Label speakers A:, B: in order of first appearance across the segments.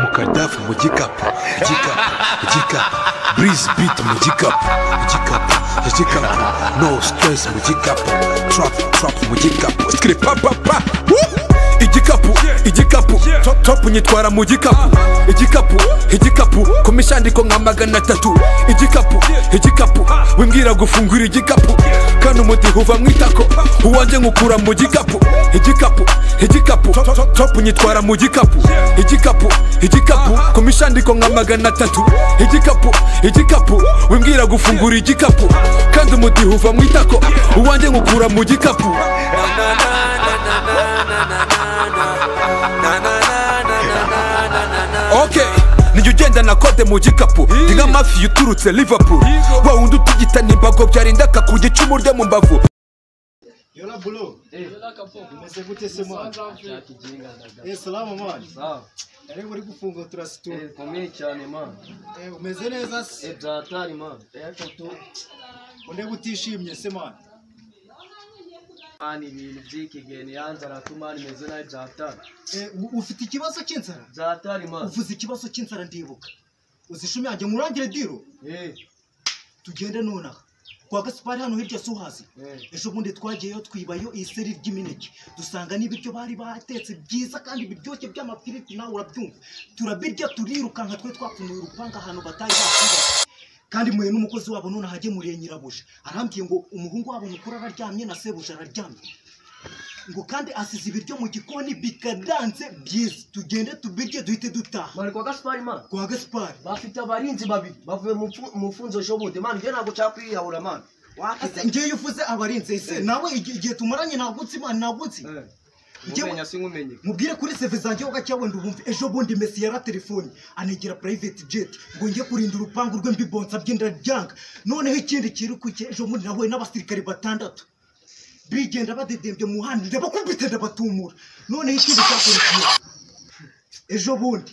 A: Mukadafu mu gikapu Breeze beat mu gikapu no stress mu gikapu trap mu gikapu skri pa igikapu top nyitwara mu gikapu igikapu komishandiko nka 300 igikapu wimbwira gufungura igikapu kandi umudiho uva mwitako uwanje nkukura mu gikapu igikapu top nyitwara mu gikapu igikapu komishandiko nka 300 igikapu wimbwira gufungura igikapu kandi umudiho uva mwitako uwanje nkukura mu gikapu Okay, ni ugenda na kode mu gikapu Dinga mafi yuturutse Liverpool Wa wundi utigita nimbago byarinda kakurya icumu rye mu mbavu
B: Yola bulo
C: Yola kapo
B: umeze gute se man salama man
C: sawa
B: ari muri gufunga turasitu
C: komeye cyane man
B: umeze neza se
C: byatari man yakatu
B: unde butishimye se man
C: ani ibintu by'ikigeni yanzara tumani meze nayo byatari
B: ufite ikibazo cy'inzara
C: byatari man
B: uvuze ikibazo cy'inzara ndibuka uzishumi yanjye murangire diro tugende nonaha kwa Gaspari hano hirya suhazi ejo bundi twagiyeyo twibayo iseri ry'imineke dusanga n'ibiryo bari batetse byiza kandi biryoshye by'amafiriti nawe urabyumva turabirya turirukanka twe twapfunuye urupanga ahantu batari bakuba kandi muye n'umukozi wabo none hajye muriye nyirabuja arambwiye ngo umuhungu wabo mukuru araryamye na sebuja araryamye ngo kandi asize ibiryo mu gikoni bikadanze byiza tugende tubirye duhite dutaha
C: bari kwa Gaspari man
B: kwa Gaspari
C: bafite abarinzi babiri bavuye mu funzo shobude man nge ntabwo cyakwiyahura man
B: wakize ngiye uvuze abarinzi ese nawe igihe tumaranye nagutse man nagutse
C: Mubenya singumenye
B: mubwire kuri save zanjye ho gacya wenda ubumve ejo bundi Messi yara telefone anegera private jet ngo ngiye kurinda urupangu rwe mbibonsa byinda byanga noneho ikindi kiri kuke ejo bundi nawe n'abasirikare batandatu bigenda badedembye mu handi ndabakubite ndabatumura noneho ikindi cyakurikiye ejo bundi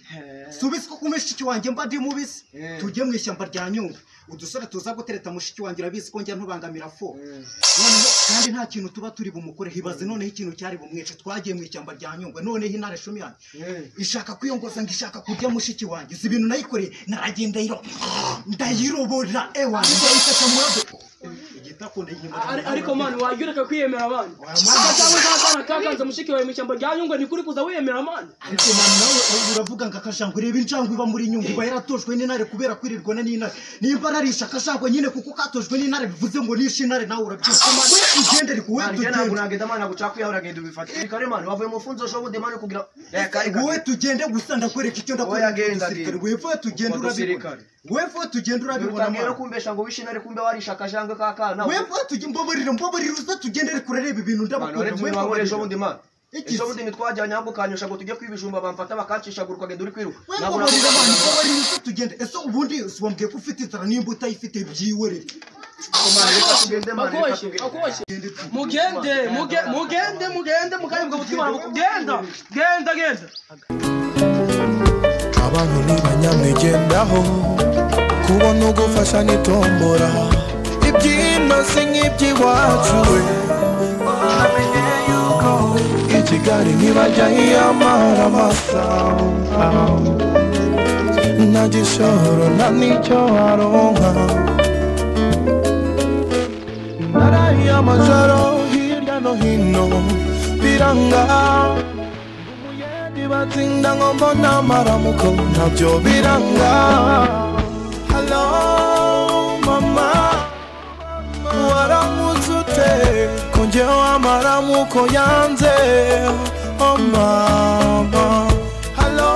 B: subisiko kumeshiki wanjye mbadi mubisi tujye mu ishyamba rya Nyungwe udusore tuza gutereta mushiki wanjye urabizi ko njya ntubangamira fo noneho kandi nta kintu tuba turi bumukore hibaze noneho ikintu cyari bumwice twagiye mu ishyamba rya Nyungwe noneho intare shumi yanjye ishaka kwiyongoza ngishaka kurya mushiki wanjye izi bintu nayikoreye naragenda ndayirobora ewa ndayifata murabe
C: ariko man wajureka kwiyemera abana cyangwa zakana kakanza mushiki wawe mu ishyamba rya Nyungwe ni kuri kuza wiyemera man
B: ariko man nawe uravuga ngo akashangwe reba injangwe iba muri Nyungwe bayaratojwe n'intare kubera kwirirwana n'intare nimba narisha akashangwe nyine kuko katojwe n'intare bivuze ngo nishe intare nawe urabyuka ugendere kuwe tugende
C: nagenda man gucakwiyahura genda ubifate kare man wavuye mu funzo shobude man kugira
B: wowe tugende gusa ndakwereka icyo ndakora wewe tugende urabikora wewe tugende urabibona
C: man kumbesha ngo wishinare kumbe warisha akashangwe kakana
B: wewe tugende mbobarira uza tugendere kurareba ibintu ndabakora
C: wewe ejo bundi man ejo bundi nitwajyanye ahubwo kanyosha ngo tujye kwibijumba bamfata bakancisha guruka genda uri kwiruka
B: mbobarira uza tugende ese ubundi usubambwiye ko ufite inzara nimba utayifite byiwerere
C: mugende mukayibwa butima genda
D: abantu ntibanyamwigendaho kubona ugufasha n'itombora iby'inosi nk'iby'iwacu we i Kigali ntibajya hiyamara amasaha nta gishoro nta n'icyo aronka narahiye amajoro hirya no hino biranga umuyendi batsinda ngo mbona amaramuko ntabyo biranga hello mama waramutse ute ko njyewe amaramuko yanze oh mama hello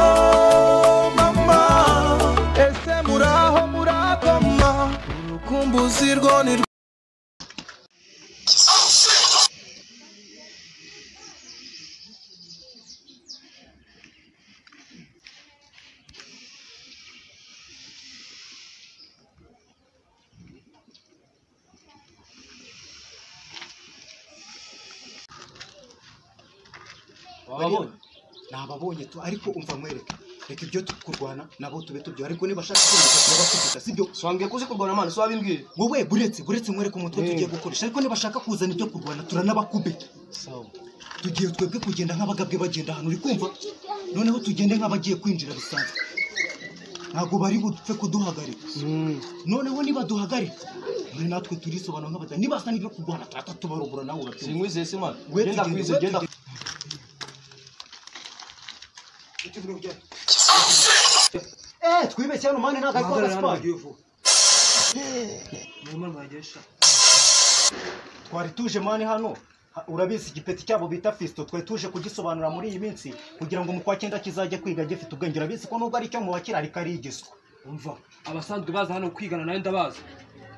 D: mama ese muraho murakoma urukumbuzi rwo ni
B: nababonye tu ariko umva mwereke reka ibyo tukurwana nabo tube tubyo ariko niba shaka kubaka sibyo
C: swambye kuzi kurwana man so wabimbwiye
B: wowe buretse mwereke umutwe tugiye gukoresha ariko niba shaka kuzana ibyo kurwana turanabakubita
C: sawa
B: tugiye twebwe kugenda nk'abagabwe bagenda hano uri kumva noneho tugende nk'abagiye kwinjira bisanzwe ntabwo bari bupfe kuduhagarika noneho niba duhagarika muri natwe turisobanura nk'abada niba asa n'ibyo kurwana tubarubura nawe urabyumva
E: Sinkwizeye se man.
B: Genda
E: Kwize genda.
B: twibeshye hano mani ntabwo ari kwa gasipari twari tuje mani hano urabizi igipeti cyabo bita Fisto twari tuje kugisobanura muri iyi minsi kugira ngo mu kwa 9 kizajye kwiga gifite ubwenge urabizi ko nubwo ari cyo mu bakira ariko ari igiswa
E: Umva. Abasanzwe baza hano kwigana nayo ndabaza.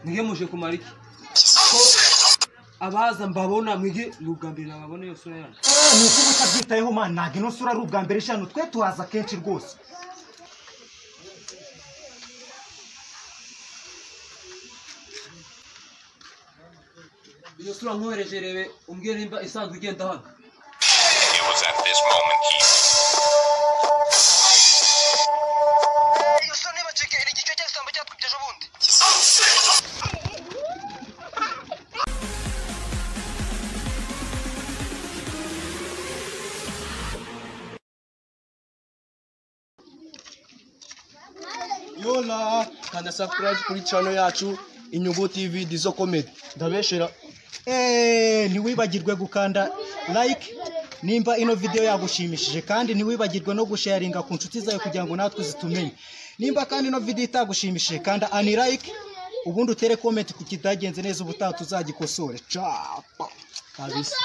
E: Mwige muje kumara iki? Abaza mbabona mwige n'ubwambere nababone yo sura yanyu.
B: ni uko utabyitayeho mani ntabwo ino sura ari ubwa mbere shano twe tuhaza kenshi rwose
E: Iyo sura nkohereje rebe umbwire nimba isanzwe igenda hano.
F: It was at this moment he
D: Yola kanda subscribe kuri channel yacu Inyungu TV Dizo Comedy ndabeshera
B: ntiwibagirwe gukanda like nimba ino video yagushimishije kandi ntiwibagirwe no gusharinga ku nshuti zawe kugira ngo natwe zitumenye nimba kandi ino video itagushimishije kanda ani like ubundi utere comment ku kitagenze neza ubutaha tuzagikosore ciao kabisa